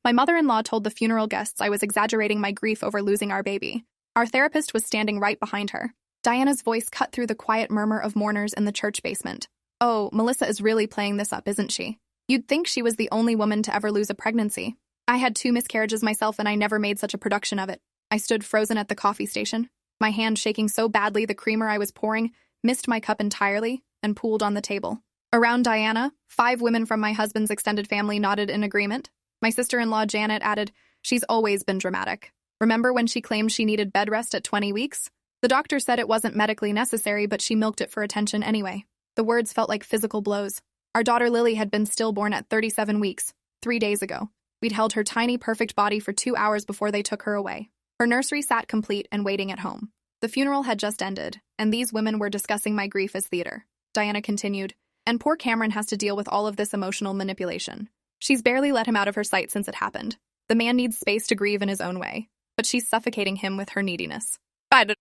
My mother-in-law told the funeral guests I was exaggerating my grief over losing our baby. Our therapist was standing right behind her. Diana's voice cut through the quiet murmur of mourners in the church basement. Oh, Melissa is really playing this up, isn't she? You'd think she was the only woman to ever lose a pregnancy. I had 2 miscarriages myself and I never made such a production of it. I stood frozen at the coffee station, my hand shaking so badly the creamer I was pouring missed my cup entirely and pooled on the table. Around Diana, 5 women from my husband's extended family nodded in agreement. My sister-in-law Janet added, "She's always been dramatic. Remember when she claimed she needed bed rest at 20 weeks? The doctor said it wasn't medically necessary, but she milked it for attention anyway." The words felt like physical blows. Our daughter Lily had been stillborn at 37 weeks, 3 days ago. We'd held her tiny, perfect body for 2 hours before they took her away. Her nursery sat complete and waiting at home. The funeral had just ended, and these women were discussing my grief as theater. Diana continued, "And poor Cameron has to deal with all of this emotional manipulation. She's barely let him out of her sight since it happened. The man needs space to grieve in his own way, but she's suffocating him with her neediness."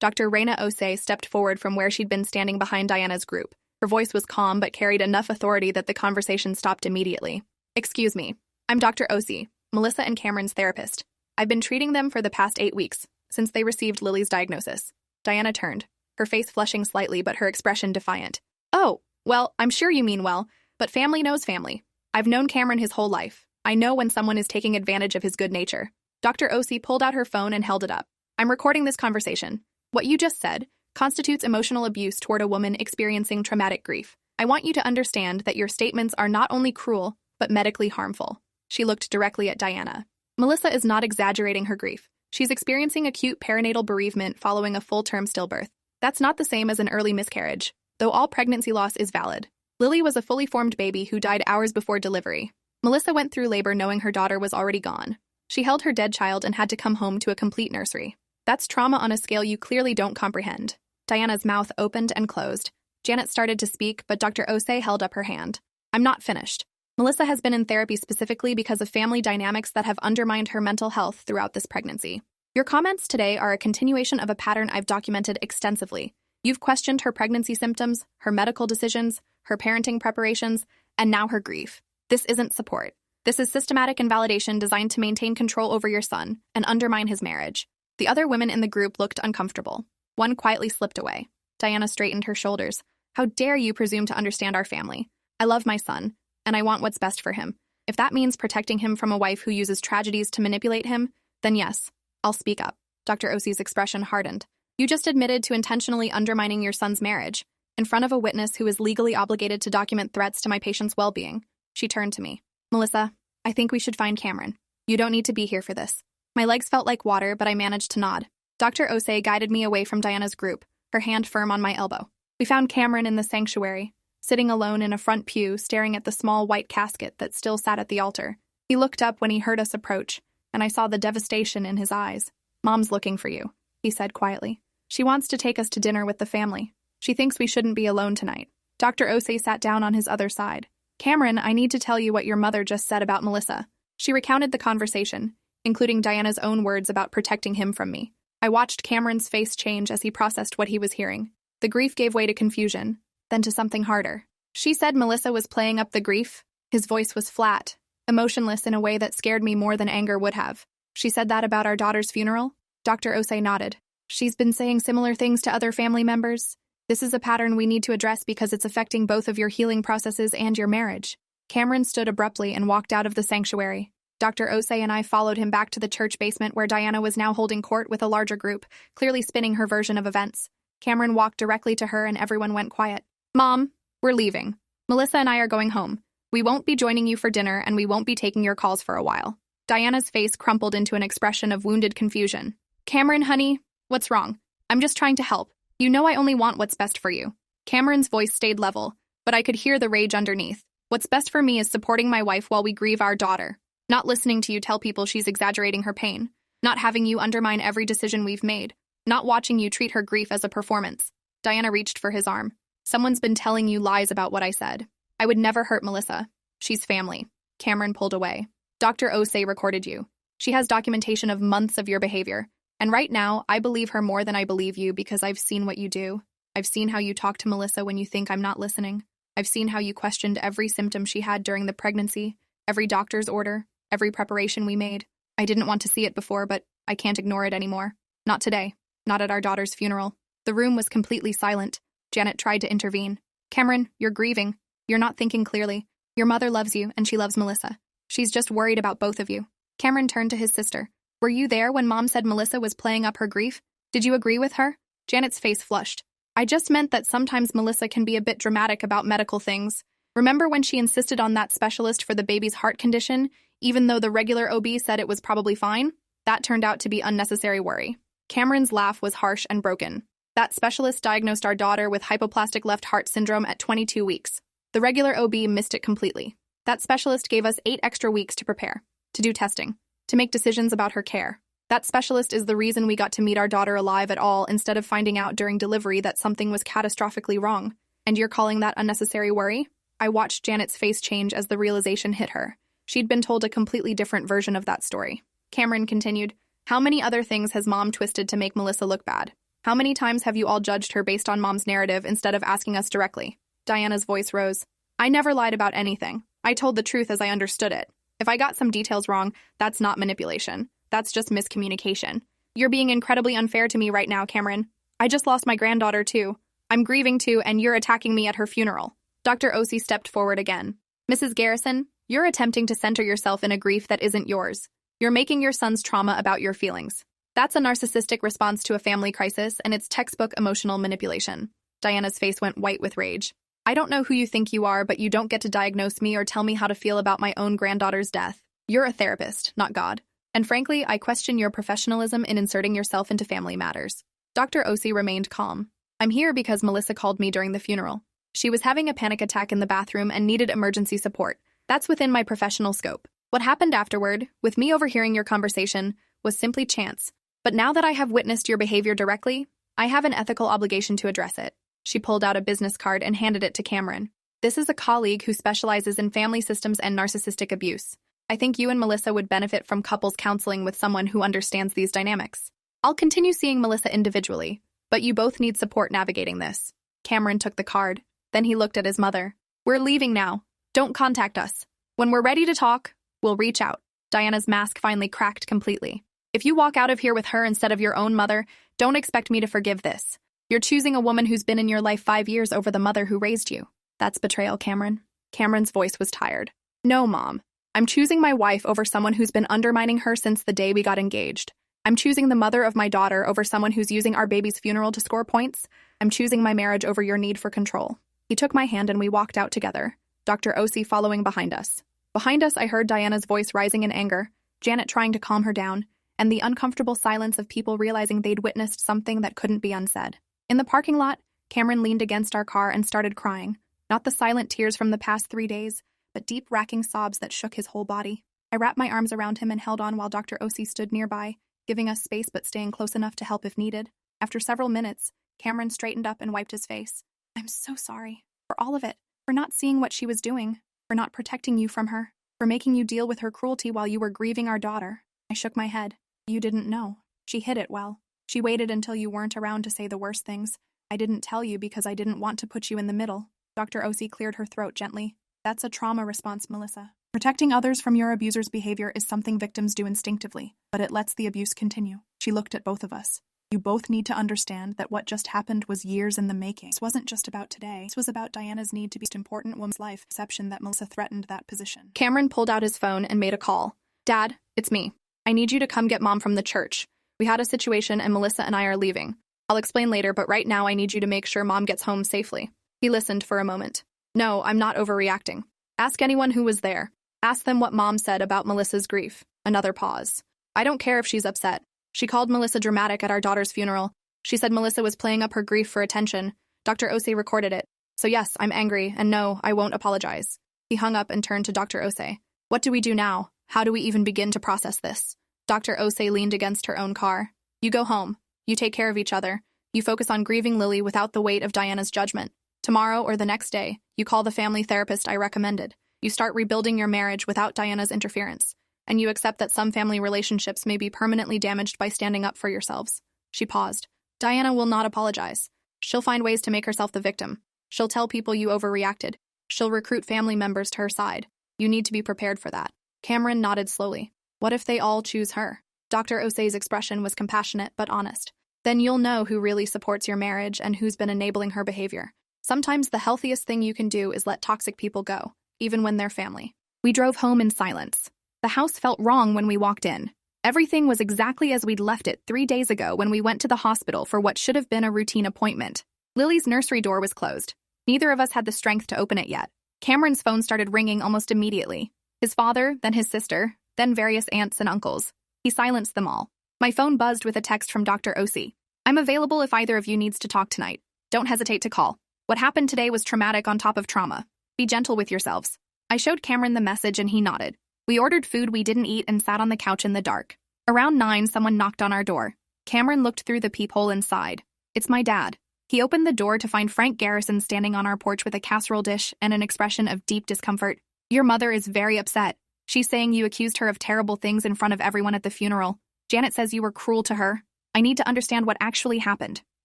Dr. Reina Osei stepped forward from where she'd been standing behind Diana's group. Her voice was calm but carried enough authority that the conversation stopped immediately. "Excuse me, I'm Dr. Osei, Melissa and Cameron's therapist. I've been treating them for the past 8 weeks, since they received Lily's diagnosis." Diana turned, her face flushing slightly but her expression defiant. "Oh, well, I'm sure you mean well, but family knows family. I've known Cameron his whole life. I know when someone is taking advantage of his good nature." Dr. Osei pulled out her phone and held it up. "I'm recording this conversation. What you just said constitutes emotional abuse toward a woman experiencing traumatic grief. I want you to understand that your statements are not only cruel, but medically harmful." She looked directly at Diana. "Melissa is not exaggerating her grief. She's experiencing acute perinatal bereavement following a full-term stillbirth. That's not the same as an early miscarriage, though all pregnancy loss is valid. Lily was a fully formed baby who died hours before delivery. Melissa went through labor knowing her daughter was already gone. She held her dead child and had to come home to a complete nursery. That's trauma on a scale you clearly don't comprehend." Diana's mouth opened and closed. Janet started to speak, but Dr. Osei held up her hand. "I'm not finished. Melissa has been in therapy specifically because of family dynamics that have undermined her mental health throughout this pregnancy. Your comments today are a continuation of a pattern I've documented extensively. You've questioned her pregnancy symptoms, her medical decisions, her parenting preparations, and now her grief. This isn't support. This is systematic invalidation designed to maintain control over your son and undermine his marriage." The other women in the group looked uncomfortable. One quietly slipped away. Diana straightened her shoulders. "How dare you presume to understand our family? I love my son, and I want what's best for him. If that means protecting him from a wife who uses tragedies to manipulate him, then yes, I'll speak up." Dr. Osei's expression hardened. "You just admitted to intentionally undermining your son's marriage in front of a witness who is legally obligated to document threats to my patient's well-being." She turned to me. "Melissa, I think we should find Cameron. You don't need to be here for this." My legs felt like water, but I managed to nod. Dr. Osei guided me away from Diana's group, her hand firm on my elbow. We found Cameron in the sanctuary, sitting alone in a front pew, staring at the small white casket that still sat at the altar. He looked up when he heard us approach, and I saw the devastation in his eyes. "Mom's looking for you," he said quietly. "She wants to take us to dinner with the family. She thinks we shouldn't be alone tonight." Dr. Osei sat down on his other side. "Cameron, I need to tell you what your mother just said about Melissa." She recounted the conversation, including Diana's own words about protecting him from me. I watched Cameron's face change as he processed what he was hearing. The grief gave way to confusion, then to something harder. "She said Melissa was playing up the grief." His voice was flat, emotionless in a way that scared me more than anger would have. "She said that about our daughter's funeral?" Dr. Osei nodded. "She's been saying similar things to other family members. This is a pattern we need to address because it's affecting both of your healing processes and your marriage." Cameron stood abruptly and walked out of the sanctuary. Dr. Osei and I followed him back to the church basement where Diana was now holding court with a larger group, clearly spinning her version of events. Cameron walked directly to her and everyone went quiet. "Mom, we're leaving. Melissa and I are going home. We won't be joining you for dinner and we won't be taking your calls for a while." Diana's face crumpled into an expression of wounded confusion. "Cameron, honey, what's wrong? I'm just trying to help. You know I only want what's best for you." Cameron's voice stayed level, but I could hear the rage underneath. "What's best for me is supporting my wife while we grieve our daughter. Not listening to you tell people she's exaggerating her pain. Not having you undermine every decision we've made. Not watching you treat her grief as a performance." Diana reached for his arm. "Someone's been telling you lies about what I said. I would never hurt Melissa. She's family." Cameron pulled away. "Dr. Osei recorded you. She has documentation of months of your behavior. And right now, I believe her more than I believe you because I've seen what you do. I've seen how you talk to Melissa when you think I'm not listening. I've seen how you questioned every symptom she had during the pregnancy, every doctor's order, every preparation we made. I didn't want to see it before, but I can't ignore it anymore. Not today. Not at our daughter's funeral. The room was completely silent. Janet tried to intervene. Cameron, you're grieving. You're not thinking clearly. Your mother loves you, and she loves Melissa. She's just worried about both of you. Cameron turned to his sister. Were you there when Mom said Melissa was playing up her grief? Did you agree with her? Janet's face flushed. I just meant that sometimes Melissa can be a bit dramatic about medical things. Remember when she insisted on that specialist for the baby's heart condition, even though the regular OB said it was probably fine? That turned out to be unnecessary worry. Cameron's laugh was harsh and broken. That specialist diagnosed our daughter with hypoplastic left heart syndrome at 22 weeks. The regular OB missed it completely. That specialist gave us 8 extra weeks to prepare, to do testing, to make decisions about her care. That specialist is the reason we got to meet our daughter alive at all instead of finding out during delivery that something was catastrophically wrong. And you're calling that unnecessary worry? I watched Janet's face change as the realization hit her. She'd been told a completely different version of that story. Cameron continued, how many other things has Mom twisted to make Melissa look bad? How many times have you all judged her based on Mom's narrative instead of asking us directly? Diana's voice rose. I never lied about anything. I told the truth as I understood it. If I got some details wrong, that's not manipulation. That's just miscommunication. You're being incredibly unfair to me right now, Cameron. I just lost my granddaughter, too. I'm grieving, too, and you're attacking me at her funeral. Dr. Osei stepped forward again. Mrs. Garrison, you're attempting to center yourself in a grief that isn't yours. You're making your son's trauma about your feelings. That's a narcissistic response to a family crisis, and it's textbook emotional manipulation. Diana's face went white with rage. I don't know who you think you are, but you don't get to diagnose me or tell me how to feel about my own granddaughter's death. You're a therapist, not God. And frankly, I question your professionalism in inserting yourself into family matters. Dr. Osei remained calm. I'm here because Melissa called me during the funeral. She was having a panic attack in the bathroom and needed emergency support. That's within my professional scope. What happened afterward, with me overhearing your conversation, was simply chance. But now that I have witnessed your behavior directly, I have an ethical obligation to address it. She pulled out a business card and handed it to Cameron. This is a colleague who specializes in family systems and narcissistic abuse. I think you and Melissa would benefit from couples counseling with someone who understands these dynamics. I'll continue seeing Melissa individually, but you both need support navigating this. Cameron took the card. Then he looked at his mother. We're leaving now. Don't contact us. When we're ready to talk, we'll reach out. Diana's mask finally cracked completely. If you walk out of here with her instead of your own mother, don't expect me to forgive this. You're choosing a woman who's been in your life 5 years over the mother who raised you. That's betrayal, Cameron. Cameron's voice was tired. No, Mom. I'm choosing my wife over someone who's been undermining her since the day we got engaged. I'm choosing the mother of my daughter over someone who's using our baby's funeral to score points. I'm choosing my marriage over your need for control. He took my hand and we walked out together, Dr. Osei following behind us. Behind us, I heard Diana's voice rising in anger, Janet trying to calm her down, and the uncomfortable silence of people realizing they'd witnessed something that couldn't be unsaid. In the parking lot, Cameron leaned against our car and started crying, not the silent tears from the past 3 days, but deep, racking sobs that shook his whole body. I wrapped my arms around him and held on while Dr. Osei stood nearby, giving us space but staying close enough to help if needed. After several minutes, Cameron straightened up and wiped his face. I'm so sorry. For all of it. For not seeing what she was doing. For not protecting you from her. For making you deal with her cruelty while you were grieving our daughter. I shook my head. You didn't know. She hid it well. She waited until you weren't around to say the worst things. I didn't tell you because I didn't want to put you in the middle. Dr. Osei cleared her throat gently. That's a trauma response, Melissa. Protecting others from your abuser's behavior is something victims do instinctively, but it lets the abuse continue. She looked at both of us. You both need to understand that what just happened was years in the making. This wasn't just about today. This was about Diana's need to be the important woman's life, exception that Melissa threatened that position. Cameron pulled out his phone and made a call. Dad, it's me. I need you to come get Mom from the church. We had a situation and Melissa and I are leaving. I'll explain later, but right now I need you to make sure Mom gets home safely. He listened for a moment. No, I'm not overreacting. Ask anyone who was there. Ask them what Mom said about Melissa's grief. Another pause. I don't care if she's upset. She called Melissa dramatic at our daughter's funeral. She said Melissa was playing up her grief for attention. Dr. Osei recorded it. So yes, I'm angry, and no, I won't apologize. He hung up and turned to Dr. Osei. What do we do now? How do we even begin to process this? Dr. Osei leaned against her own car. You go home. You take care of each other. You focus on grieving Lily without the weight of Diana's judgment. Tomorrow or the next day, you call the family therapist I recommended. You start rebuilding your marriage without Diana's interference. And you accept that some family relationships may be permanently damaged by standing up for yourselves. She paused. Diana will not apologize. She'll find ways to make herself the victim. She'll tell people you overreacted. She'll recruit family members to her side. You need to be prepared for that. Cameron nodded slowly. What if they all choose her? Dr. Osei's expression was compassionate but honest. Then you'll know who really supports your marriage and who's been enabling her behavior. Sometimes the healthiest thing you can do is let toxic people go, even when they're family. We drove home in silence. The house felt wrong when we walked in. Everything was exactly as we'd left it 3 days ago when we went to the hospital for what should have been a routine appointment. Lily's nursery door was closed. Neither of us had the strength to open it yet. Cameron's phone started ringing almost immediately. His father, then his sister, then various aunts and uncles. He silenced them all. My phone buzzed with a text from Dr. Osei. I'm available if either of you needs to talk tonight. Don't hesitate to call. What happened today was traumatic on top of trauma. Be gentle with yourselves. I showed Cameron the message and he nodded. We ordered food we didn't eat and sat on the couch in the dark. Around 9, someone knocked on our door. Cameron looked through the peephole inside. It's my dad. He opened the door to find Frank Garrison standing on our porch with a casserole dish and an expression of deep discomfort. Your mother is very upset. She's saying you accused her of terrible things in front of everyone at the funeral. Janet says you were cruel to her. I need to understand what actually happened.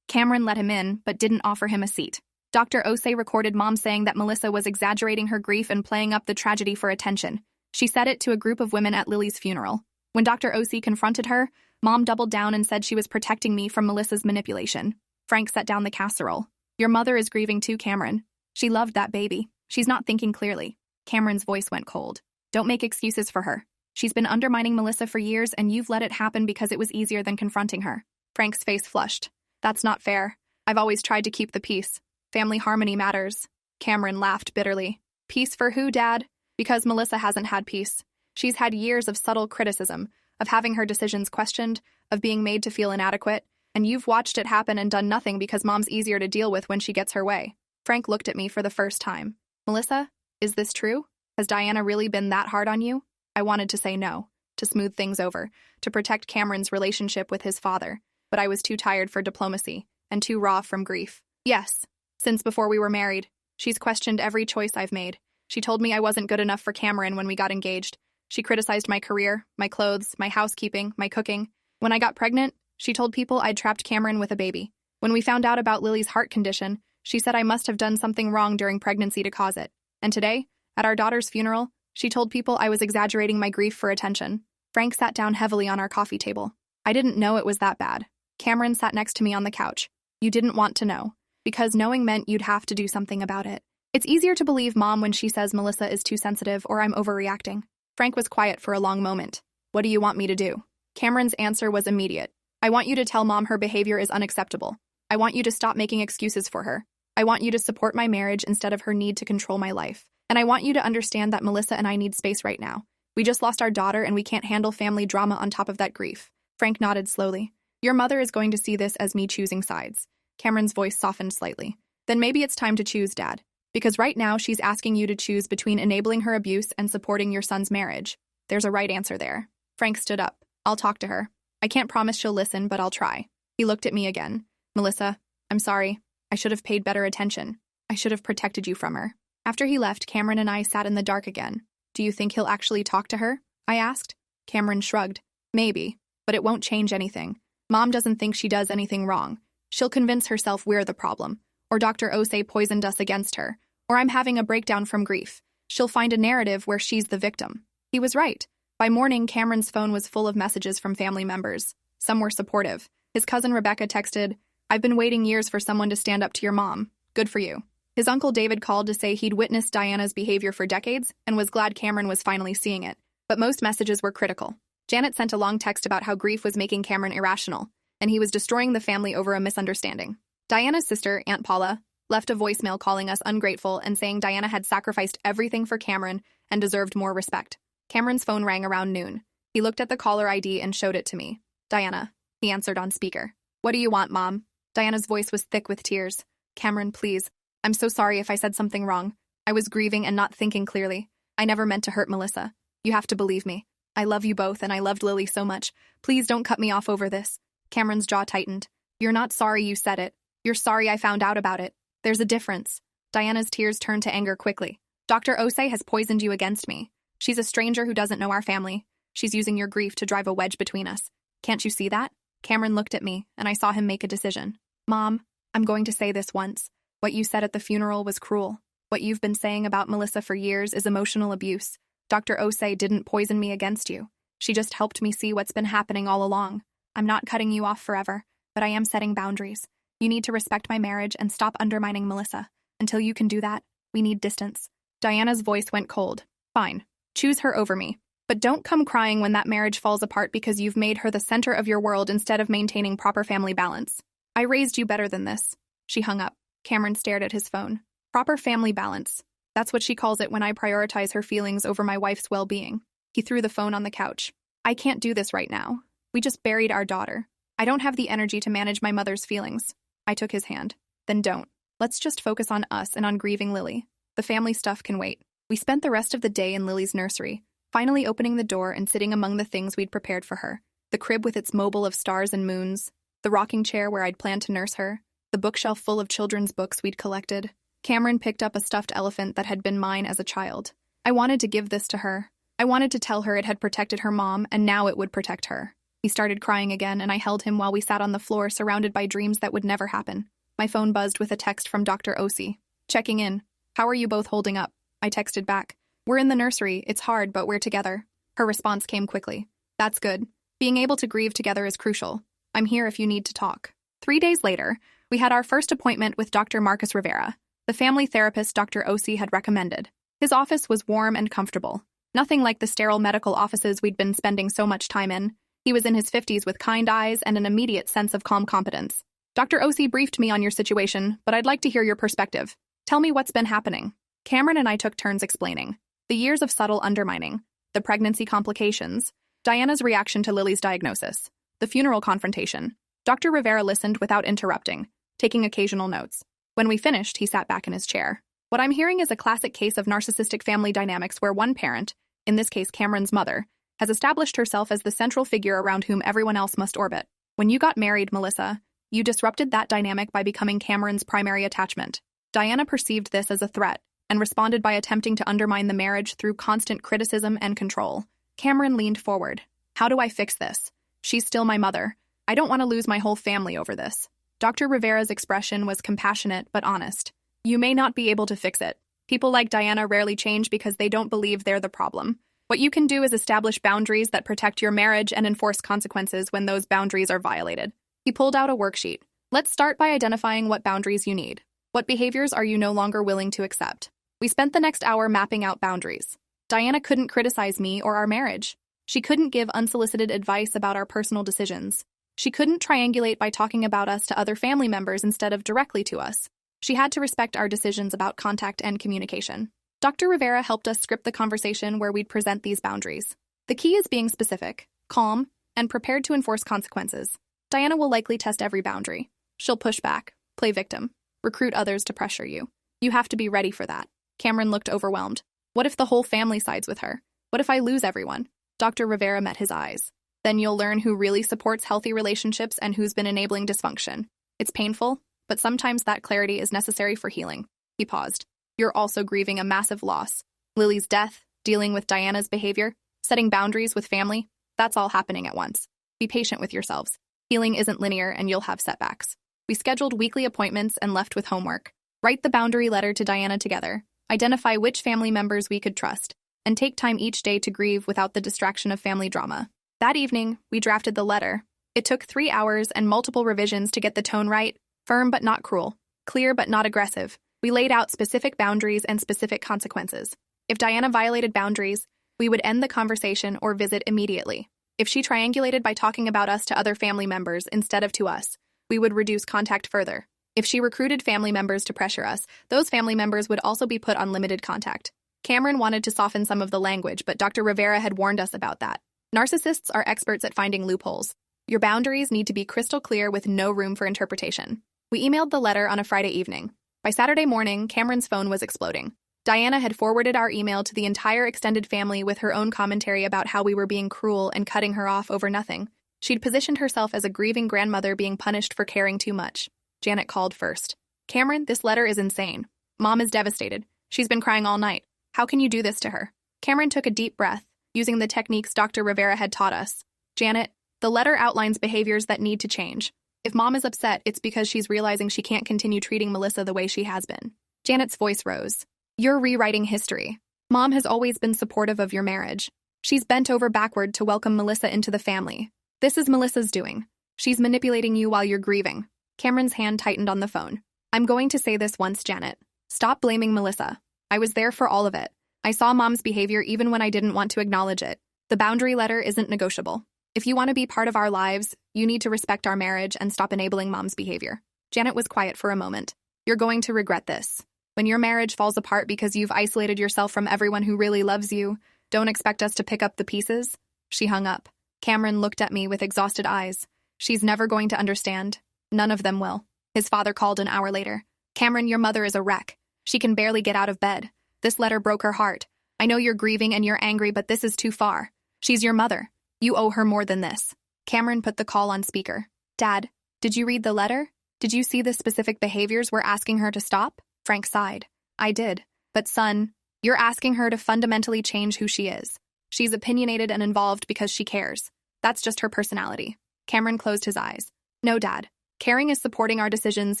Cameron let him in, but didn't offer him a seat. Dr. Osei recorded Mom saying that Melissa was exaggerating her grief and playing up the tragedy for attention. She said it to a group of women at Lily's funeral. When Dr. Osei confronted her, Mom doubled down and said she was protecting me from Melissa's manipulation. Frank set down the casserole. Your mother is grieving too, Cameron. She loved that baby. She's not thinking clearly. Cameron's voice went cold. Don't make excuses for her. She's been undermining Melissa for years and you've let it happen because it was easier than confronting her. Frank's face flushed. That's not fair. I've always tried to keep the peace. Family harmony matters. Cameron laughed bitterly. Peace for who, Dad? Because Melissa hasn't had peace. She's had years of subtle criticism, of having her decisions questioned, of being made to feel inadequate, and you've watched it happen and done nothing because Mom's easier to deal with when she gets her way. Frank looked at me for the first time. Melissa, is this true? Has Diana really been that hard on you? I wanted to say no, to smooth things over, to protect Cameron's relationship with his father, but I was too tired for diplomacy, and too raw from grief. Yes, since before we were married. She's questioned every choice I've made. She told me I wasn't good enough for Cameron when we got engaged. She criticized my career, my clothes, my housekeeping, my cooking. When I got pregnant, she told people I'd trapped Cameron with a baby. When we found out about Lily's heart condition, she said I must have done something wrong during pregnancy to cause it. And today, at our daughter's funeral, she told people I was exaggerating my grief for attention. Frank sat down heavily on our coffee table. I didn't know it was that bad. Cameron sat next to me on the couch. You didn't want to know, because knowing meant you'd have to do something about it. It's easier to believe Mom when she says Melissa is too sensitive or I'm overreacting. Frank was quiet for a long moment. What do you want me to do? Cameron's answer was immediate. I want you to tell Mom her behavior is unacceptable. I want you to stop making excuses for her. I want you to support my marriage instead of her need to control my life. And I want you to understand that Melissa and I need space right now. We just lost our daughter and we can't handle family drama on top of that grief. Frank nodded slowly. Your mother is going to see this as me choosing sides. Cameron's voice softened slightly. Then maybe it's time to choose, Dad. Because right now she's asking you to choose between enabling her abuse and supporting your son's marriage. There's a right answer there. Frank stood up. I'll talk to her. I can't promise she'll listen, but I'll try. He looked at me again. Melissa, I'm sorry. I should have paid better attention. I should have protected you from her. After he left, Cameron and I sat in the dark again. Do you think he'll actually talk to her? I asked. Cameron shrugged. Maybe, but it won't change anything. Mom doesn't think she does anything wrong. She'll convince herself we're the problem. Or Dr. Osei poisoned us against her. Or I'm having a breakdown from grief. She'll find a narrative where she's the victim. He was right. By morning, Cameron's phone was full of messages from family members. Some were supportive. His cousin Rebecca texted, I've been waiting years for someone to stand up to your mom. Good for you. His uncle David called to say he'd witnessed Diana's behavior for decades and was glad Cameron was finally seeing it. But most messages were critical. Janet sent a long text about how grief was making Cameron irrational, and he was destroying the family over a misunderstanding. Diana's sister, Aunt Paula, left a voicemail calling us ungrateful and saying Diana had sacrificed everything for Cameron and deserved more respect. Cameron's phone rang around noon. He looked at the caller ID and showed it to me. Diana, he answered on speaker. What do you want, Mom? Diana's voice was thick with tears. Cameron, please. I'm so sorry if I said something wrong. I was grieving and not thinking clearly. I never meant to hurt Melissa. You have to believe me. I love you both and I loved Lily so much. Please don't cut me off over this. Cameron's jaw tightened. You're not sorry you said it. You're sorry I found out about it. There's a difference. Diana's tears turned to anger quickly. Dr. Osei has poisoned you against me. She's a stranger who doesn't know our family. She's using your grief to drive a wedge between us. Can't you see that? Cameron looked at me, and I saw him make a decision. Mom, I'm going to say this once. What you said at the funeral was cruel. What you've been saying about Melissa for years is emotional abuse. Dr. Osei didn't poison me against you. She just helped me see what's been happening all along. I'm not cutting you off forever, but I am setting boundaries. You need to respect my marriage and stop undermining Melissa. Until you can do that, we need distance. Diana's voice went cold. Fine. Choose her over me. But don't come crying when that marriage falls apart because you've made her the center of your world instead of maintaining proper family balance. I raised you better than this. She hung up. Cameron stared at his phone. Proper family balance. That's what she calls it when I prioritize her feelings over my wife's well-being. He threw the phone on the couch. I can't do this right now. We just buried our daughter. I don't have the energy to manage my mother's feelings. I took his hand. Then don't. Let's just focus on us and on grieving Lily. The family stuff can wait. We spent the rest of the day in Lily's nursery, finally opening the door and sitting among the things we'd prepared for her. The crib with its mobile of stars and moons, the rocking chair where I'd planned to nurse her, the bookshelf full of children's books we'd collected. Cameron picked up a stuffed elephant that had been mine as a child. I wanted to give this to her. I wanted to tell her it had protected her mom, and now it would protect her. He started crying again, and I held him while we sat on the floor surrounded by dreams that would never happen. My phone buzzed with a text from Dr. Osei. Checking in. How are you both holding up? I texted back. We're in the nursery. It's hard, but we're together. Her response came quickly. That's good. Being able to grieve together is crucial. I'm here if you need to talk. 3 days later, we had our first appointment with Dr. Marcus Rivera, the family therapist Dr. Osei had recommended. His office was warm and comfortable. Nothing like the sterile medical offices we'd been spending so much time in. He was in his 50s with kind eyes and an immediate sense of calm competence. Dr. Osei briefed me on your situation, but I'd like to hear your perspective. Tell me what's been happening. Cameron and I took turns explaining. The years of subtle undermining, the pregnancy complications, Diana's reaction to Lily's diagnosis, the funeral confrontation. Dr. Rivera listened without interrupting, taking occasional notes. When we finished, he sat back in his chair. What I'm hearing is a classic case of narcissistic family dynamics where one parent, in this case Cameron's mother, has established herself as the central figure around whom everyone else must orbit. When you got married, Melissa, you disrupted that dynamic by becoming Cameron's primary attachment. Diana perceived this as a threat and responded by attempting to undermine the marriage through constant criticism and control. Cameron leaned forward. How do I fix this? She's still my mother. I don't want to lose my whole family over this. Dr. Rivera's expression was compassionate but honest. You may not be able to fix it. People like Diana rarely change because they don't believe they're the problem. What you can do is establish boundaries that protect your marriage and enforce consequences when those boundaries are violated. He pulled out a worksheet. Let's start by identifying what boundaries you need. What behaviors are you no longer willing to accept? We spent the next hour mapping out boundaries. Diana couldn't criticize me or our marriage. She couldn't give unsolicited advice about our personal decisions. She couldn't triangulate by talking about us to other family members instead of directly to us. She had to respect our decisions about contact and communication. Dr. Rivera helped us script the conversation where we'd present these boundaries. The key is being specific, calm, and prepared to enforce consequences. Diana will likely test every boundary. She'll push back, play victim, recruit others to pressure you. You have to be ready for that. Cameron looked overwhelmed. What if the whole family sides with her? What if I lose everyone? Dr. Rivera met his eyes. Then you'll learn who really supports healthy relationships and who's been enabling dysfunction. It's painful, but sometimes that clarity is necessary for healing. He paused. You're also grieving a massive loss. Lily's death, dealing with Diana's behavior, setting boundaries with family. That's all happening at once. Be patient with yourselves. Healing isn't linear and you'll have setbacks. We scheduled weekly appointments and left with homework. Write the boundary letter to Diana together. Identify which family members we could trust, and take time each day to grieve without the distraction of family drama. That evening, we drafted the letter. It took 3 hours and multiple revisions to get the tone right, firm but not cruel, clear but not aggressive. We laid out specific boundaries and specific consequences. If Diana violated boundaries, we would end the conversation or visit immediately. If she triangulated by talking about us to other family members instead of to us, we would reduce contact further. If she recruited family members to pressure us, those family members would also be put on limited contact. Cameron wanted to soften some of the language, but Dr. Rivera had warned us about that. Narcissists are experts at finding loopholes. Your boundaries need to be crystal clear with no room for interpretation. We emailed the letter on a Friday evening. By Saturday morning, Cameron's phone was exploding. Diana had forwarded our email to the entire extended family with her own commentary about how we were being cruel and cutting her off over nothing. She'd positioned herself as a grieving grandmother being punished for caring too much. Janet called first. Cameron, this letter is insane. Mom is devastated. She's been crying all night. How can you do this to her? Cameron took a deep breath, using the techniques Dr. Rivera had taught us. Janet, the letter outlines behaviors that need to change. If Mom is upset, it's because she's realizing she can't continue treating Melissa the way she has been. Janet's voice rose. You're rewriting history. Mom has always been supportive of your marriage. She's bent over backward to welcome Melissa into the family. This is Melissa's doing. She's manipulating you while you're grieving. Cameron's hand tightened on the phone. I'm going to say this once, Janet. Stop blaming Melissa. I was there for all of it. I saw Mom's behavior even when I didn't want to acknowledge it. The boundary letter isn't negotiable. If you want to be part of our lives, you need to respect our marriage and stop enabling Mom's behavior. Janet was quiet for a moment. You're going to regret this. When your marriage falls apart because you've isolated yourself from everyone who really loves you, don't expect us to pick up the pieces. She hung up. Cameron looked at me with exhausted eyes. She's never going to understand. None of them will. His father called an hour later. Cameron, your mother is a wreck. She can barely get out of bed. This letter broke her heart. I know you're grieving and you're angry, but this is too far. She's your mother. You owe her more than this. Cameron put the call on speaker. Dad, did you read the letter? Did you see the specific behaviors we're asking her to stop? Frank sighed. I did. But son, you're asking her to fundamentally change who she is. She's opinionated and involved because she cares. That's just her personality. Cameron closed his eyes. No, Dad. Caring is supporting our decisions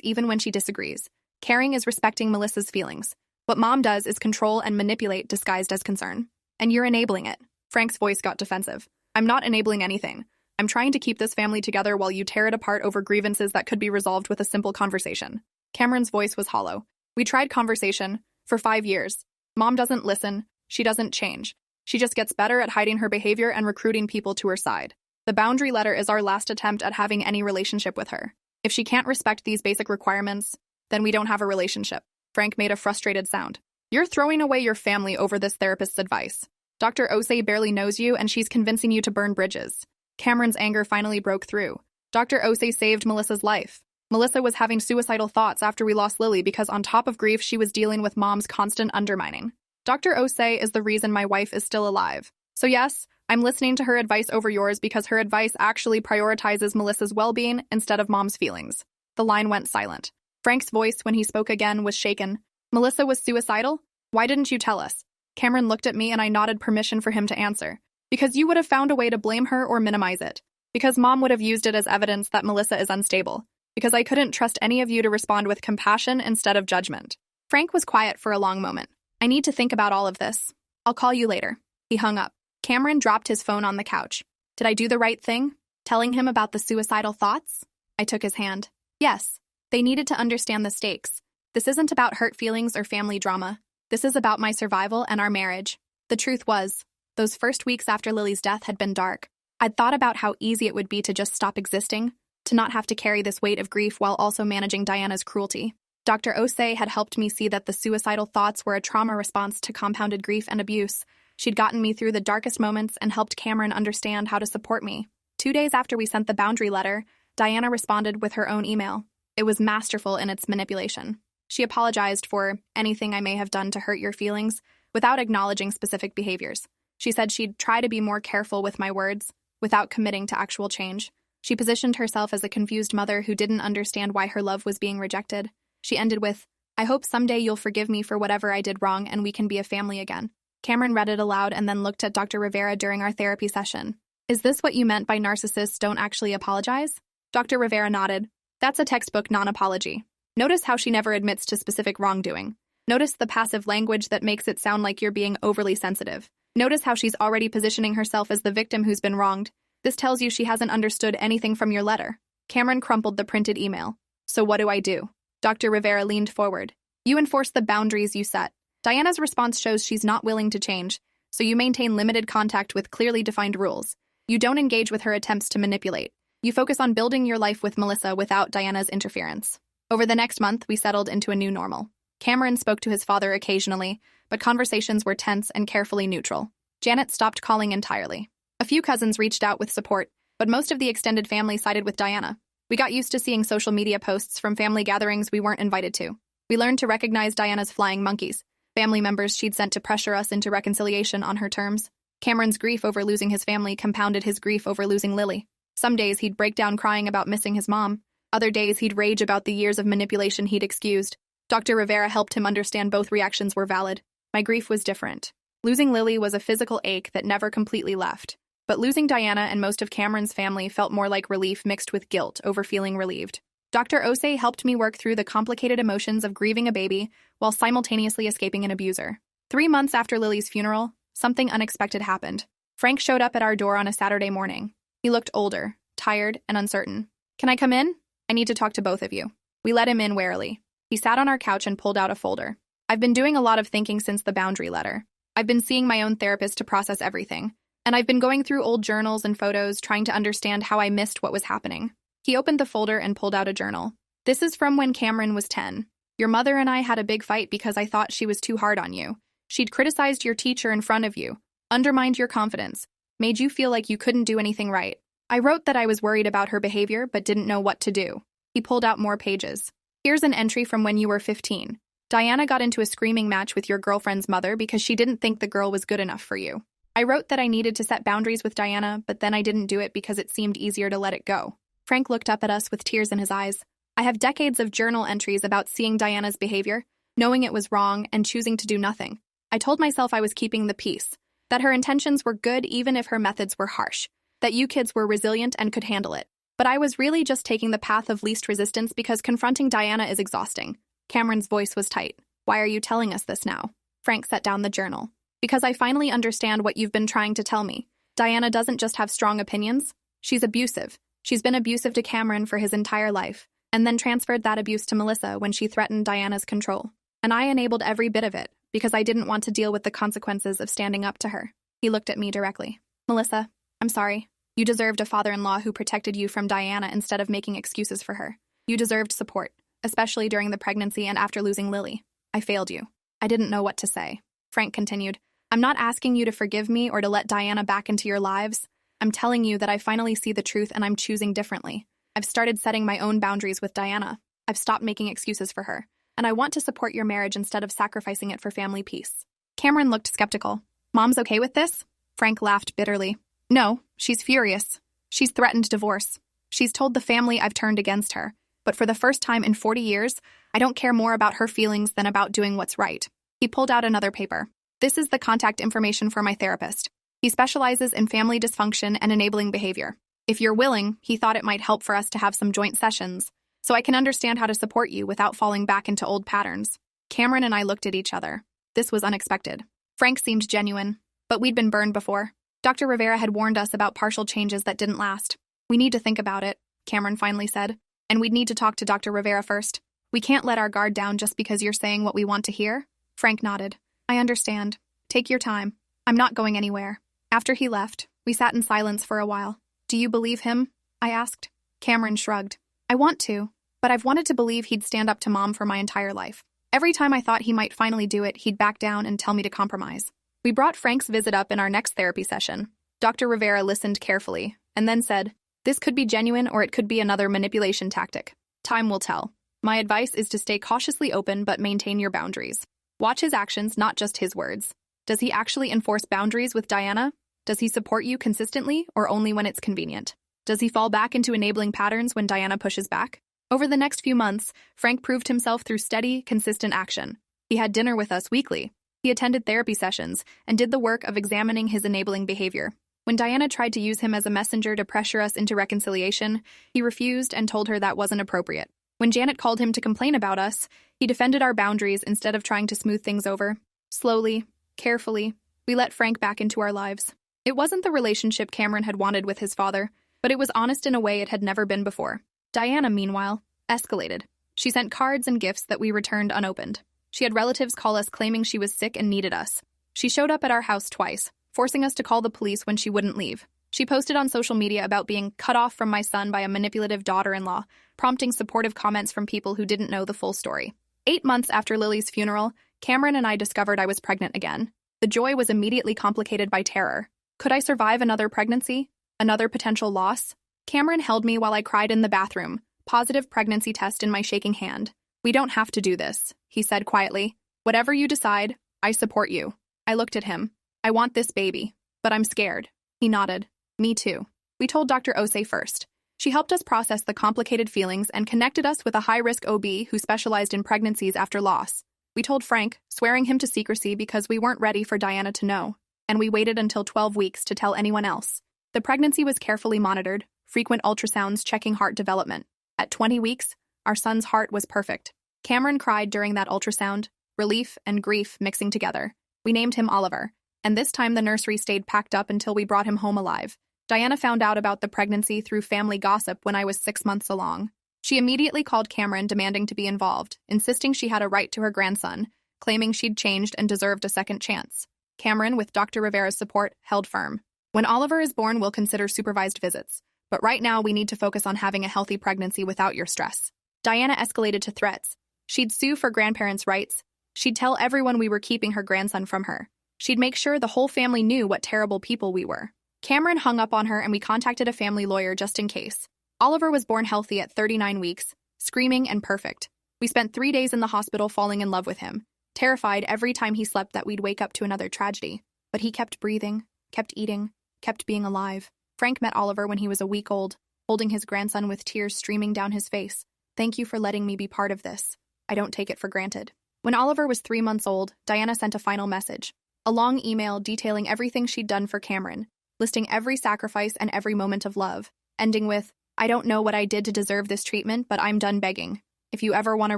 even when she disagrees. Caring is respecting Melissa's feelings. What Mom does is control and manipulate disguised as concern. And you're enabling it. Frank's voice got defensive. I'm not enabling anything. I'm trying to keep this family together while you tear it apart over grievances that could be resolved with a simple conversation. Cameron's voice was hollow. We tried conversation for 5 years. Mom doesn't listen. She doesn't change. She just gets better at hiding her behavior and recruiting people to her side. The boundary letter is our last attempt at having any relationship with her. If she can't respect these basic requirements, then we don't have a relationship. Frank made a frustrated sound. You're throwing away your family over this therapist's advice. Dr. Osei barely knows you, and she's convincing you to burn bridges. Cameron's anger finally broke through. Dr. Osei saved Melissa's life. Melissa was having suicidal thoughts after we lost Lily because on top of grief, she was dealing with Mom's constant undermining. Dr. Osei is the reason my wife is still alive. So yes, I'm listening to her advice over yours because her advice actually prioritizes Melissa's well-being instead of Mom's feelings. The line went silent. Frank's voice, when he spoke again, was shaken. Melissa was suicidal? Why didn't you tell us? Cameron looked at me and I nodded permission for him to answer. Because you would have found a way to blame her or minimize it. Because Mom would have used it as evidence that Melissa is unstable. Because I couldn't trust any of you to respond with compassion instead of judgment. Frank was quiet for a long moment. I need to think about all of this. I'll call you later. He hung up. Cameron dropped his phone on the couch. Did I do the right thing? Telling him about the suicidal thoughts? I took his hand. Yes. They needed to understand the stakes. This isn't about hurt feelings or family drama. This is about my survival and our marriage. The truth was, those first weeks after Lily's death had been dark. I'd thought about how easy it would be to just stop existing, to not have to carry this weight of grief while also managing Diana's cruelty. Dr. Osei had helped me see that the suicidal thoughts were a trauma response to compounded grief and abuse. She'd gotten me through the darkest moments and helped Cameron understand how to support me. 2 days after we sent the boundary letter, Diana responded with her own email. It was masterful in its manipulation. She apologized for anything I may have done to hurt your feelings without acknowledging specific behaviors. She said she'd try to be more careful with my words without committing to actual change. She positioned herself as a confused mother who didn't understand why her love was being rejected. She ended with, I hope someday you'll forgive me for whatever I did wrong and we can be a family again. Cameron read it aloud and then looked at Dr. Rivera during our therapy session. Is this what you meant by narcissists don't actually apologize? Dr. Rivera nodded. That's a textbook non-apology. Notice how she never admits to specific wrongdoing. Notice the passive language that makes it sound like you're being overly sensitive. Notice how she's already positioning herself as the victim who's been wronged. This tells you she hasn't understood anything from your letter. Cameron crumpled the printed email. So what do I do? Dr. Rivera leaned forward. You enforce the boundaries you set. Diana's response shows she's not willing to change, so you maintain limited contact with clearly defined rules. You don't engage with her attempts to manipulate. You focus on building your life with Melissa without Diana's interference. Over the next month, we settled into a new normal. Cameron spoke to his father occasionally, but conversations were tense and carefully neutral. Janet stopped calling entirely. A few cousins reached out with support, but most of the extended family sided with Diana. We got used to seeing social media posts from family gatherings we weren't invited to. We learned to recognize Diana's flying monkeys, family members she'd sent to pressure us into reconciliation on her terms. Cameron's grief over losing his family compounded his grief over losing Lily. Some days he'd break down crying about missing his mom. Other days he'd rage about the years of manipulation he'd excused. Dr. Rivera helped him understand both reactions were valid. My grief was different. Losing Lily was a physical ache that never completely left. But losing Diana and most of Cameron's family felt more like relief mixed with guilt over feeling relieved. Dr. Osei helped me work through the complicated emotions of grieving a baby while simultaneously escaping an abuser. 3 months after Lily's funeral, something unexpected happened. Frank showed up at our door on a Saturday morning. He looked older, tired, and uncertain. "Can I come in? I need to talk to both of you." We let him in warily. He sat on our couch and pulled out a folder. "I've been doing a lot of thinking since the boundary letter. I've been seeing my own therapist to process everything. And I've been going through old journals and photos trying to understand how I missed what was happening." He opened the folder and pulled out a journal. "This is from when Cameron was 10. Your mother and I had a big fight because I thought she was too hard on you. She'd criticized your teacher in front of you, undermined your confidence, made you feel like you couldn't do anything right. I wrote that I was worried about her behavior but didn't know what to do." He pulled out more pages. "Here's an entry from when you were 15. Diana got into a screaming match with your girlfriend's mother because she didn't think the girl was good enough for you. I wrote that I needed to set boundaries with Diana, but then I didn't do it because it seemed easier to let it go." Frank looked up at us with tears in his eyes. "I have decades of journal entries about seeing Diana's behavior, knowing it was wrong, and choosing to do nothing. I told myself I was keeping the peace, that her intentions were good even if her methods were harsh, that you kids were resilient and could handle it. But I was really just taking the path of least resistance because confronting Diana is exhausting." Cameron's voice was tight. "Why are you telling us this now?" Frank set down the journal. "Because I finally understand what you've been trying to tell me. Diana doesn't just have strong opinions. She's abusive. She's been abusive to Cameron for his entire life, and then transferred that abuse to Melissa when she threatened Diana's control. And I enabled every bit of it, because I didn't want to deal with the consequences of standing up to her." He looked at me directly. "Melissa, I'm sorry. You deserved a father-in-law who protected you from Diana instead of making excuses for her. You deserved support, especially during the pregnancy and after losing Lily. I failed you. I didn't know what to say." Frank continued. "I'm not asking you to forgive me or to let Diana back into your lives. I'm telling you that I finally see the truth and I'm choosing differently. I've started setting my own boundaries with Diana. I've stopped making excuses for her. And I want to support your marriage instead of sacrificing it for family peace." Cameron looked skeptical. "Mom's okay with this?" Frank laughed bitterly. "No, she's furious. She's threatened divorce. She's told the family I've turned against her. But for the first time in 40 years, I don't care more about her feelings than about doing what's right." He pulled out another paper. "This is the contact information for my therapist. He specializes in family dysfunction and enabling behavior. If you're willing, he thought it might help for us to have some joint sessions, so I can understand how to support you without falling back into old patterns." Cameron and I looked at each other. This was unexpected. Frank seemed genuine, but we'd been burned before. Dr. Rivera had warned us about partial changes that didn't last. "We need to think about it," Cameron finally said. "And we'd need to talk to Dr. Rivera first. We can't let our guard down just because you're saying what we want to hear." Frank nodded. "I understand. Take your time. I'm not going anywhere." After he left, we sat in silence for a while. "Do you believe him?" I asked. Cameron shrugged. "I want to, but I've wanted to believe he'd stand up to Mom for my entire life. Every time I thought he might finally do it, he'd back down and tell me to compromise." We brought Frank's visit up in our next therapy session. Dr. Rivera listened carefully, and then said, "This could be genuine or it could be another manipulation tactic. Time will tell. My advice is to stay cautiously open but maintain your boundaries. Watch his actions, not just his words. Does he actually enforce boundaries with Diana? Does he support you consistently or only when it's convenient? Does he fall back into enabling patterns when Diana pushes back?" Over the next few months, Frank proved himself through steady, consistent action. He had dinner with us weekly. He attended therapy sessions and did the work of examining his enabling behavior. When Diana tried to use him as a messenger to pressure us into reconciliation, he refused and told her that wasn't appropriate. When Janet called him to complain about us, he defended our boundaries instead of trying to smooth things over. Slowly, carefully, we let Frank back into our lives. It wasn't the relationship Cameron had wanted with his father, but it was honest in a way it had never been before. Diana, meanwhile, escalated. She sent cards and gifts that we returned unopened. She had relatives call us claiming she was sick and needed us. She showed up at our house twice, forcing us to call the police when she wouldn't leave. She posted on social media about being cut off from my son by a manipulative daughter-in-law, prompting supportive comments from people who didn't know the full story. 8 months after Lily's funeral, Cameron and I discovered I was pregnant again. The joy was immediately complicated by terror. Could I survive another pregnancy? Another potential loss? Cameron held me while I cried in the bathroom, positive pregnancy test in my shaking hand. "We don't have to do this," he said quietly. "Whatever you decide, I support you." I looked at him. "I want this baby, but I'm scared." He nodded. "Me too." We told Dr. Osei first. She helped us process the complicated feelings and connected us with a high-risk OB who specialized in pregnancies after loss. We told Frank, swearing him to secrecy because we weren't ready for Diana to know, and we waited until 12 weeks to tell anyone else. The pregnancy was carefully monitored, frequent ultrasounds checking heart development. At 20 weeks, our son's heart was perfect. Cameron cried during that ultrasound, relief and grief mixing together. We named him Oliver, and this time the nursery stayed packed up until we brought him home alive. Diana found out about the pregnancy through family gossip when I was 6 months along. She immediately called Cameron demanding to be involved, insisting she had a right to her grandson, claiming she'd changed and deserved a second chance. Cameron, with Dr. Rivera's support, held firm. When Oliver is born, we'll consider supervised visits, but right now we need to focus on having a healthy pregnancy without your stress. Diana escalated to threats. She'd sue for grandparents' rights. She'd tell everyone we were keeping her grandson from her. She'd make sure the whole family knew what terrible people we were. Cameron hung up on her and we contacted a family lawyer just in case. Oliver was born healthy at 39 weeks, screaming and perfect. We spent 3 days in the hospital falling in love with him, terrified every time he slept that we'd wake up to another tragedy. But he kept breathing, kept eating, kept being alive. Frank met Oliver when he was a week old, holding his grandson with tears streaming down his face. Thank you for letting me be part of this. I don't take it for granted. When Oliver was 3 months old, Diana sent a final message, a long email detailing everything she'd done for Cameron, listing every sacrifice and every moment of love, ending with, I don't know what I did to deserve this treatment, but I'm done begging. If you ever want a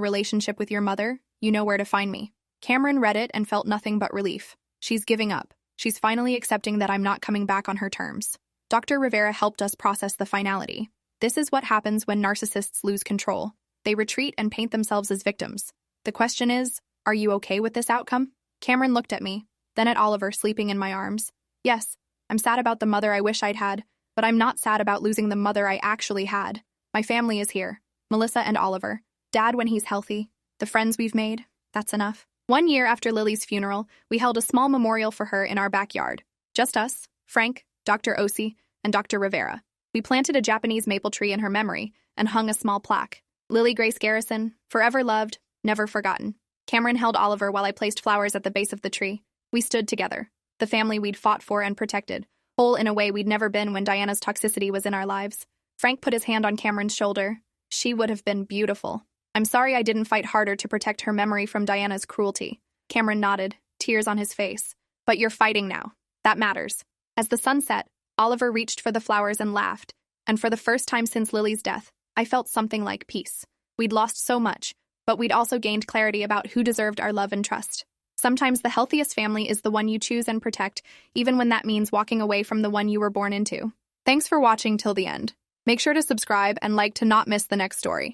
relationship with your mother, you know where to find me. Cameron read it and felt nothing but relief. She's giving up. She's finally accepting that I'm not coming back on her terms. Dr. Rivera helped us process the finality. This is what happens when narcissists lose control. They retreat and paint themselves as victims. The question is, are you okay with this outcome? Cameron looked at me, then at Oliver sleeping in my arms. Yes, I'm sad about the mother I wish I'd had, but I'm not sad about losing the mother I actually had. My family is here. Melissa and Oliver. Dad when he's healthy. The friends we've made. That's enough. 1 year after Lily's funeral, we held a small memorial for her in our backyard. Just us, Frank, Dr. Osi, and Dr. Rivera. We planted a Japanese maple tree in her memory and hung a small plaque. Lily Grace Garrison, forever loved, never forgotten. Cameron held Oliver while I placed flowers at the base of the tree. We stood together, the family we'd fought for and protected, whole in a way we'd never been when Diana's toxicity was in our lives. Frank put his hand on Cameron's shoulder. She would have been beautiful. I'm sorry I didn't fight harder to protect her memory from Diana's cruelty. Cameron nodded, tears on his face. But you're fighting now. That matters. As the sun set, Oliver reached for the flowers and laughed, and for the first time since Lily's death, I felt something like peace. We'd lost so much, but we'd also gained clarity about who deserved our love and trust. Sometimes the healthiest family is the one you choose and protect, even when that means walking away from the one you were born into. Thanks for watching till the end. Make sure to subscribe and like to not miss the next story.